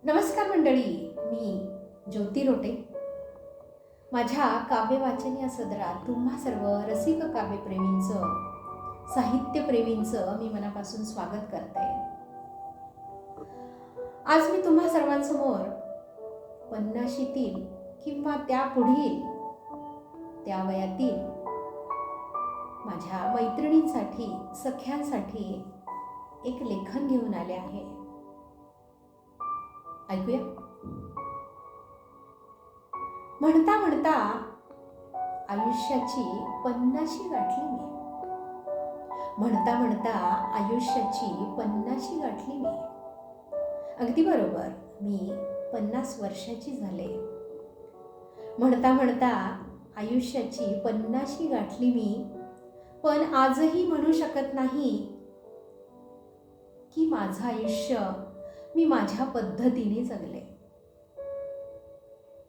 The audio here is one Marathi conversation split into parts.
नमस्कार मंडळी, मी ज्योती रोटे. माझ्या काव्य वाचन या सदरात तुम्हा सर्व रसिक काव्यप्रेमींचं, साहित्यप्रेमींचं मी मनापासून स्वागत करते. आज मी तुम्हा सर्वांसमोर 50शीतील किंवा त्या पुढील, त्या वयातील माझ्या मैत्रिणींसाठी, सख्यांसाठी एक लेखन घेऊन आले आहे. ऐकूया. म्हणता म्हणता आयुष्याची 50शी गाठली मी. म्हणता म्हणता आयुष्याची 50शी गाठली मी. अगदी बरोबर, मी 50 वर्षाची झाले. म्हणता म्हणता आयुष्याची 50शी गाठली मी, पण आजही म्हणू शकत नाही की माझं आयुष्य मी माझ्या पद्धतीने जगले.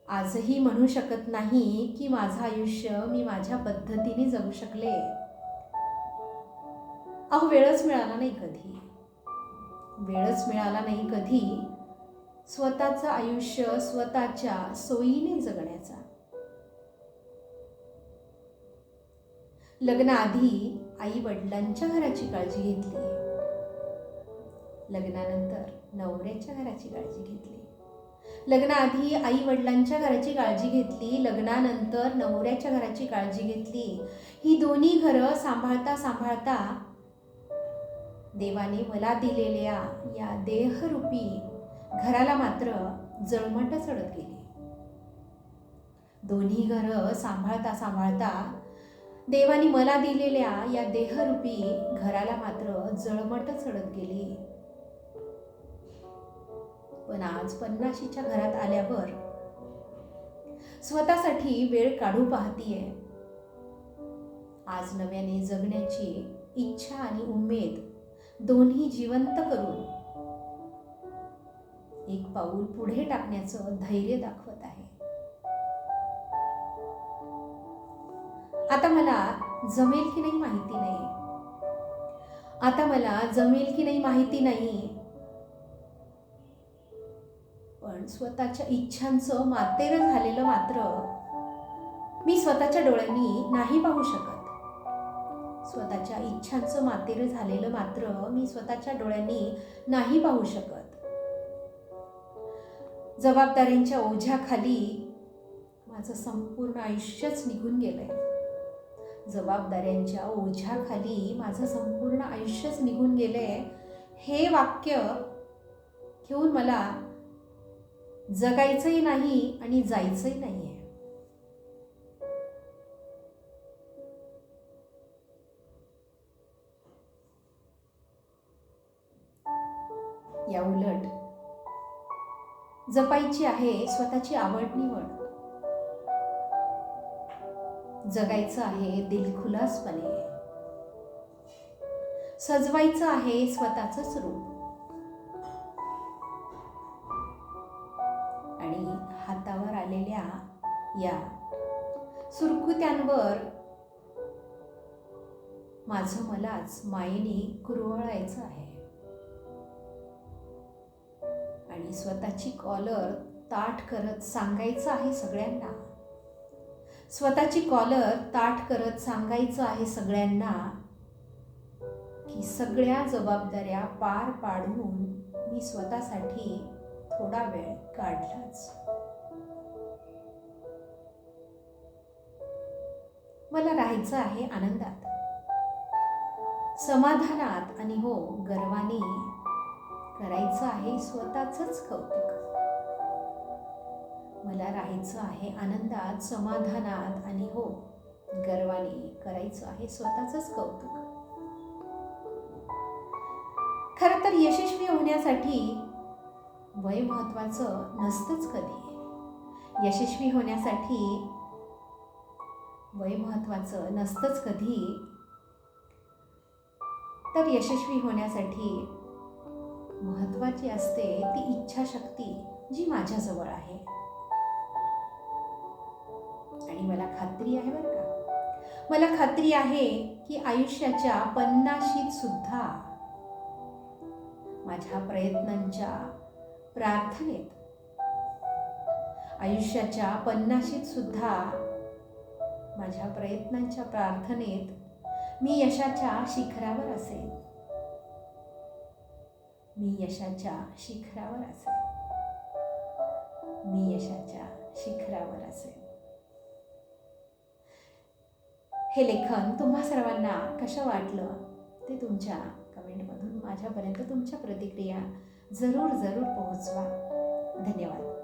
आजही म्हणू शकत नाही की माझं आयुष्य मी माझ्या पद्धतीने जगू शकले. वेळच मिळाला नाही कधी. वेळच मिळाला नाही कधी स्वतःचं आयुष्य स्वतःच्या सोयीने जगण्याचा. लग्नाआधी आई वडिलांच्या घराची काळजी घेतली. लग्नानंतर नवऱ्याच्या घराची काळजी घेतली. लग्नाआधी आई वडिलांच्या घराची काळजी घेतली, लग्नानंतर नवऱ्याच्या घराची काळजी घेतली. ही दोन्ही घरं सांभाळता सांभाळता देवाने मला दिलेल्या या देहरूपी घराला मात्र जळमट चढत गेली. दोन्ही घरं सांभाळता सांभाळता देवाने मला दिलेल्या या देहरूपी घराला मात्र जळमट चढत गेली. पण आज 50शीच्या घरात आल्यावर स्वतःसाठी वेळ काढू पाहतीये. आज नव्याने जगण्याची इच्छा आणि उमेद दोन्ही जिवंत करून एक पाऊल पुढे टाकण्याचं धैर्य दाखवत आहे. आता मला जमेल की नाही माहिती नाही. आता मला जमेल की नाही माहिती नाही, पण स्वतःच्या इच्छांचं मातेरं झालेलं मात्र मी स्वतःच्या डोळ्यांनी नाही पाहू शकत. स्वतःच्या इच्छांचं मातेरं झालेलं मात्र मी स्वतःच्या डोळ्यांनी नाही पाहू शकत. जबाबदाऱ्यांच्या ओझ्याखाली माझं संपूर्ण आयुष्यच निघून गेलंय. जबाबदाऱ्यांच्या ओझ्याखाली माझं संपूर्ण आयुष्यच निघून गेलंय. हे वाक्य घेऊन मला जगायचंही नाही आणि जायचंही नाहीये. या उलट जपायची आहे स्वतःची आवड निवड. जगायचं आहे दिलखुलासपणे. सजवायचं आहे स्वतःचंच रूप. आणि हातावर आलेल्या या सुरकुत्यांवर माझं मलाच मायेने कुरवळायचं आहे. आणि स्वतःची कॉलर ताठ करत सांगायचं आहे सगळ्यांना. स्वतःची कॉलर ताठ करत सांगायचं आहे सगळ्यांना की सगळ्या जबाबदाऱ्या पार पाडून मी स्वतःसाठी थोडा वेळ काढलाच. मला राहायचं आहे आनंदात, समाधानात आणि हो गर्वाने करायचं आहे स्वतःचंच कौतुक. मला राहायचं आहे आनंदात, समाधानात आणि हो गर्वाने करायचं आहे स्वतःचंच कौतुक. खरं तर यशस्वी होण्यासाठी वय महत्वाचं नसतंच कधी. यशस्वी होण्यासाठी वय महत्वाचं नसतंच कधी. तर यशस्वी होण्यासाठी महत्वाची असते ती इच्छाशक्ती जी माझ्याजवळ आहे. आणि मला खात्री आहे बरं का, मला खात्री आहे की आयुष्याच्या 50शीत सुद्धा माझ्या प्रयत्नांच्या प्रार्थनेत, आयुष्याच्या 50शीत सुद्धा माझ्या प्रयत्नांच्या प्रार्थनेत मी यशाच्या शिखरावर असेल. मी यशाच्या शिखरावर असेल. मी यशाच्या शिखरावर असेल. हे लेखन तुम्हा सर्वांना कसं वाटलं ते तुमच्या कमेंटमधून माझ्यापर्यंत तुमच्या प्रतिक्रिया जरूर पोहोचवा. धन्यवाद.